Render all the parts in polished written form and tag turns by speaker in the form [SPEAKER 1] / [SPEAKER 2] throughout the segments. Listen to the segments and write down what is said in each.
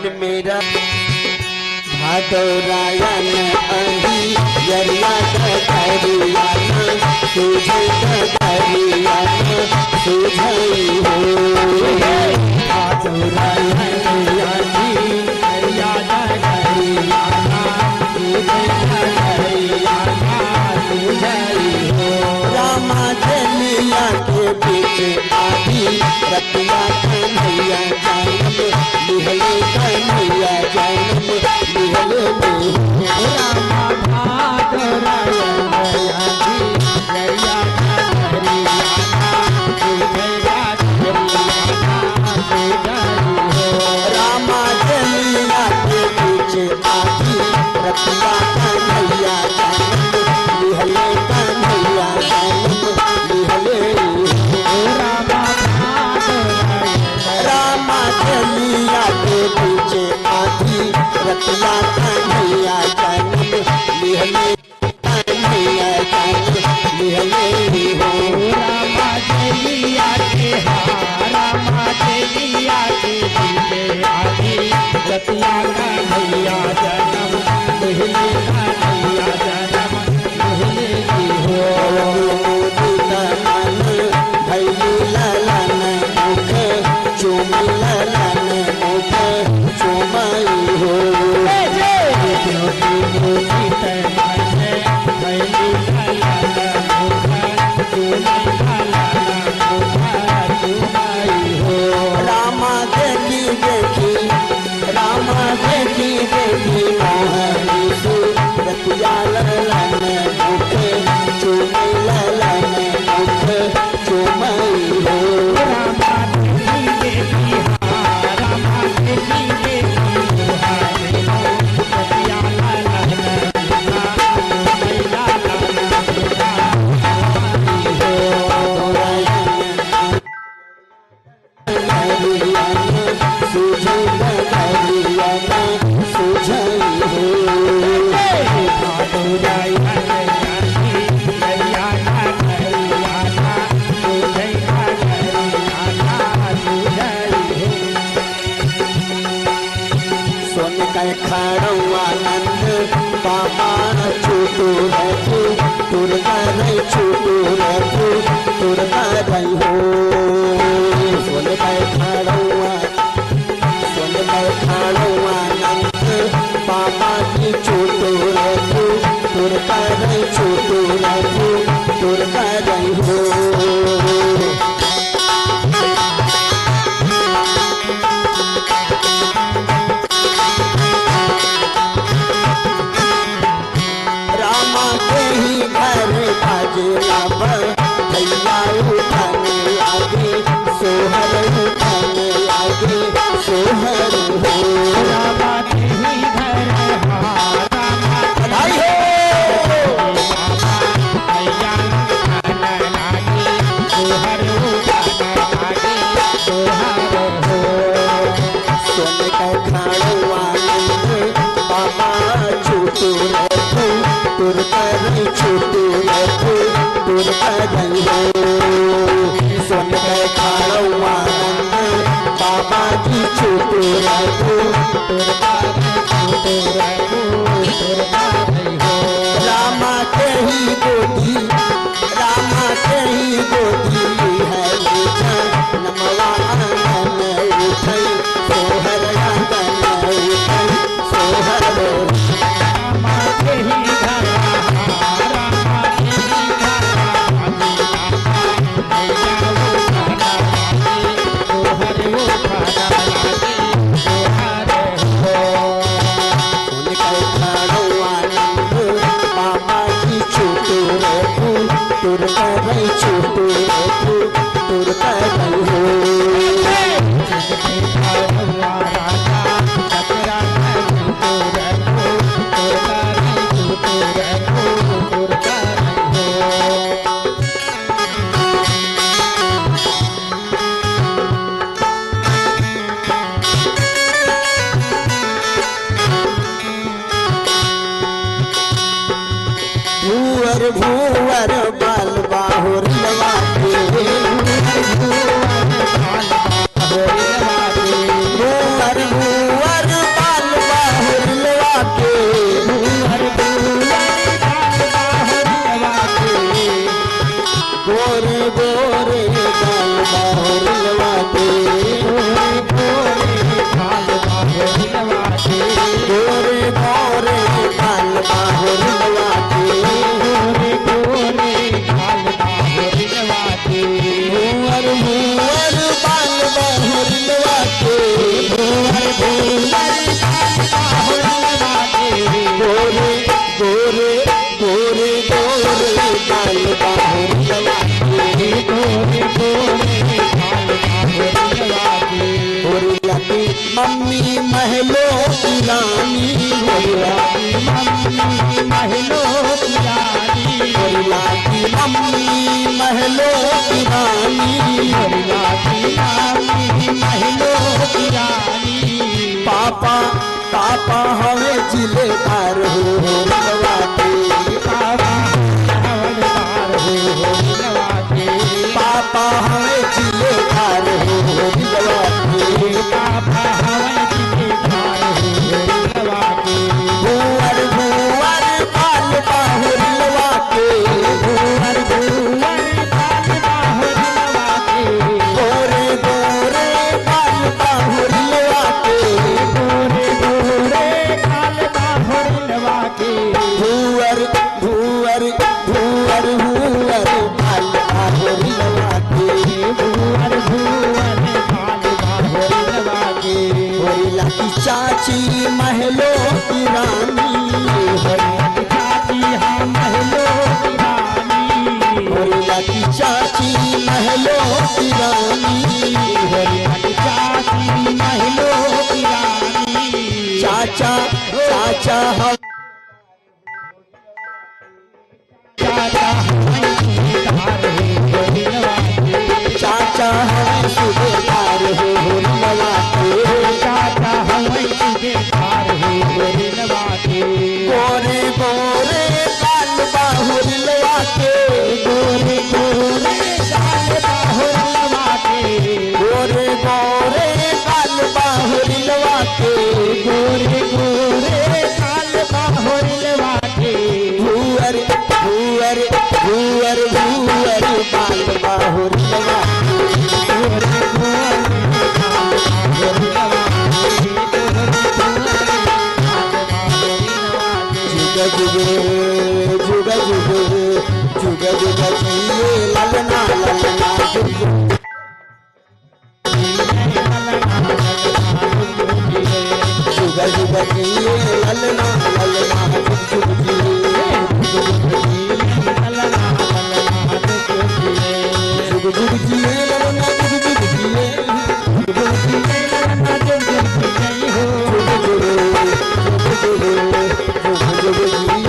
[SPEAKER 1] मेरा भादौरायन अही यरिया करियाना तुझे करियाना तुझई हो भादौरायन अही यरिया करियाना तुझे करियाना तुझई हो रामा जलिया के बीच आधी रतिया कन्हैया जन्म लिहले कन्हैया जन्म लिहले रामा भादौरायन अही यरिया करियाना तुझे करियाना तुझई हो रामा जलिया के बीच आधी रतिया कन्हैया जन्म लिहले कन्हैया जन्म लिहले रामा जलिया के पीछे आधी रतिया कन्हैया जन्म लिहले कन्हैया जन्म लिहले हो रामा जलिया के रामा जलिया के पीछे आधी रतिया कन्हैया जन्म लिहले कन्हैया जन्म लिहले हो भैलू ललन मुख चुमी ललन मुख चुमई हो भैलू ललन मुख चुमी ललन मुख चुमई हो रामा देखी देखी मोहनी रतिया ललन मुख चुमी ललन मुख चुमई हो रामा देखी रतिया ललन खाड़वानंद बाबा छोटू रखू तुरगा रही छोटू रखू तुरगा रही हो सोन खाड़वानंद बाबा की छोटू रखू तुरगा रही छोटू रखू तुरगा रही हो भैया उठाने आगे सोहर उठाने आगे सोहर हो रामा तेरी घर बधाई हो भैया उठाने आगे सोहर उठाने आगे सोहर हो सोन का खाड़वानंद बाबा छोटू रखू तुरकर छोटू रखू तुरका गई हो सोन के खाड़वानंद बाबा जी छोटू रखू तुरका छोटू रखू तुरका गई हो रामा के ही गोदी है लीजा नमवा आंगन उठई सोहर आंगन उठई सोहर रामा के ही छोटू रखू तुरका गई हो भूवर बाल बाहुर लवा भूवर रानी होरिला की मम्मी महलों की रानी होरिला की मम्मी महलों की रानी होरिला की मम्मी महलों की रानी पापा पापा हमें जिलेदार हो नवा के पापा हवलदार हो नवा के पापा हमें जिलेदार हो नवा के पापा हमें जिलेदार हो नवा के भूअर भूअर बाल बाहुर नवा के भूअर भूअर बाल बाहुर नवा के गोरे गोरे बाल बाहुर नवा के गोरे गोरे बाल बाहुर नवा के भूअर भूअर भूअर भूअर बाल बाहुर नवा के भूअर भूअर बाल बाहुर नवा के होरिला की चाची महलों की रानी होरिला की चाची हाँ महलों की रानी होरिला की चाची महलों की रानी होरिला की चाची महलों की रानी चाचा चाचा हम चाचा हमें सुबेदार हो नवा के चाचा हमें सुबेदार हो नवा के चाचा हमें सुबेदार हो नवा के गोरे गोरे बाल बाहुर नवा के गोरे गोरे बाल बाहुर नवा के गोरे गोरे बाल बाहुर नवा के गोरे गोरे बाल बाहुर नवा के भूअर भूअर भूअर भूअर बाल बाहुर नवा के भूअर भूअर बाल जुग जुग जुग जुग जुग जिए ललना ललना जुग जुग जुग जिए ललना ललना जुग जुग जुग जिए ललना जुग जुग जिए जुग जिए ललना जुग जुग जिए हो जुग जुग जुग जुग जिए ललना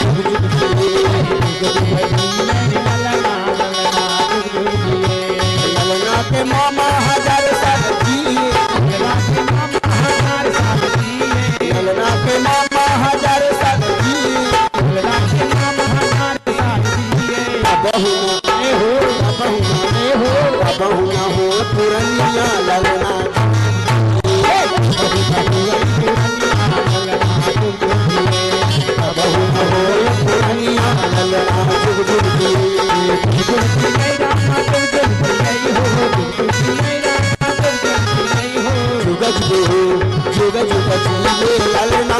[SPEAKER 1] जुग जुग जिए जुग जुग जिए ललना जुग जुग जिए ललना के मामा हजार साल जिए ललना के मामा हजार साल जिए ललना के मामा हजार साल जिए ललना के मामा हजार साल जिए बहू हो बहू न हो पुरनिया ललना बहू न हो पुरनिया ललना जुग जुग जुग जुग जुग जिए ललना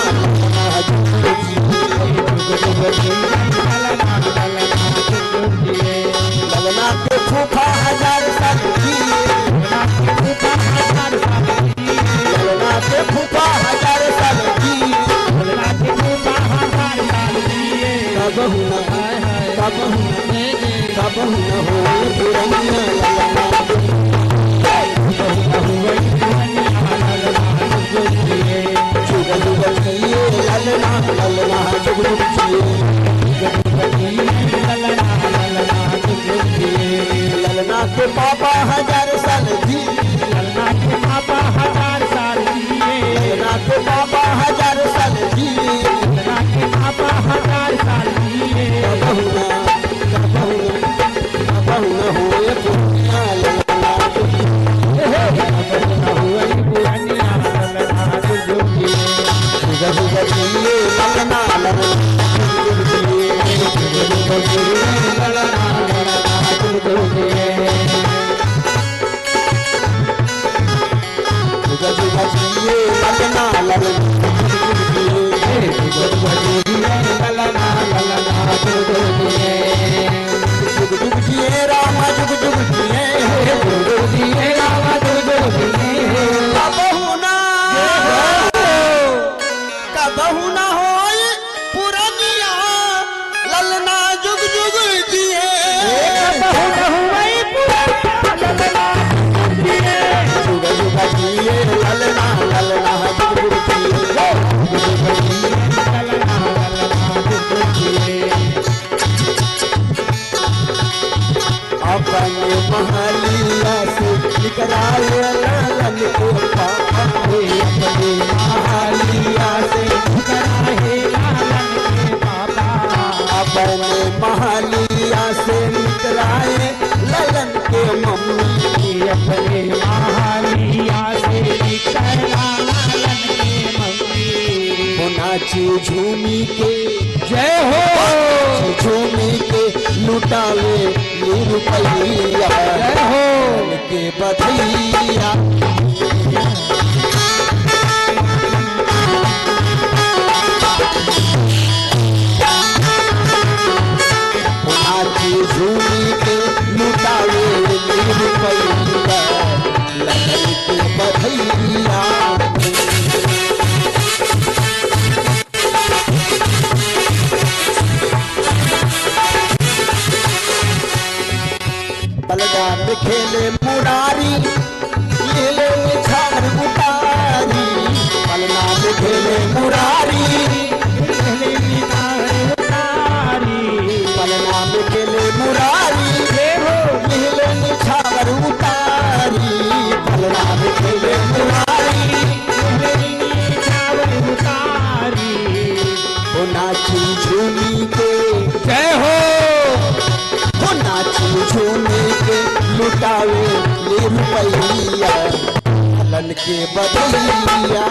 [SPEAKER 1] ललना के फूफा हजार साल जिए ललना के फूफा हजार साल जिए कबहू न हो पुरनिया ललना जुग जुग जिए ललना ललना जुग जुग जिए ललना के पापा हजार साल जिए ललना के पापा हजार साल जिए ललना के पापा हजार साल जिए ललना के पापा हजार साल जिए कबहू न हो पुरनिया ललना जुग जुग जिए ललना ललना ललना ललना अरे महालिया से निकला लालन के मंदिर।
[SPEAKER 2] वो नाची झूमी के
[SPEAKER 1] जय हो
[SPEAKER 2] झूमी के लुटावे रुपैया
[SPEAKER 1] जय हो
[SPEAKER 2] के बधैया। नाची झूमी के लुटावे रुपैया लगन के बधैया। बलगाम खेले मुरारी ले ले झाड़ उतारी। बलगाम खेले मुरारी
[SPEAKER 1] पहले निगाह उतारी।
[SPEAKER 2] बलगाम खेले मुरारी
[SPEAKER 1] जय हो
[SPEAKER 2] ले ले झाड़ उतारी। बलगाम खेले मुरारी
[SPEAKER 1] पहले निगाह उतारी।
[SPEAKER 2] वो नाची झूमी के
[SPEAKER 1] जय हो
[SPEAKER 2] वो नाची झूमी के लुटावे ले रुपैया लालन के बधैया।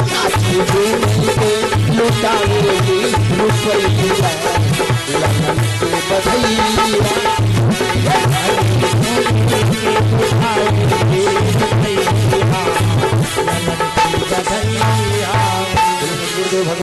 [SPEAKER 2] नाची झूमी के लुटावे ले रुपैया लालन के बधैया।
[SPEAKER 1] बधाई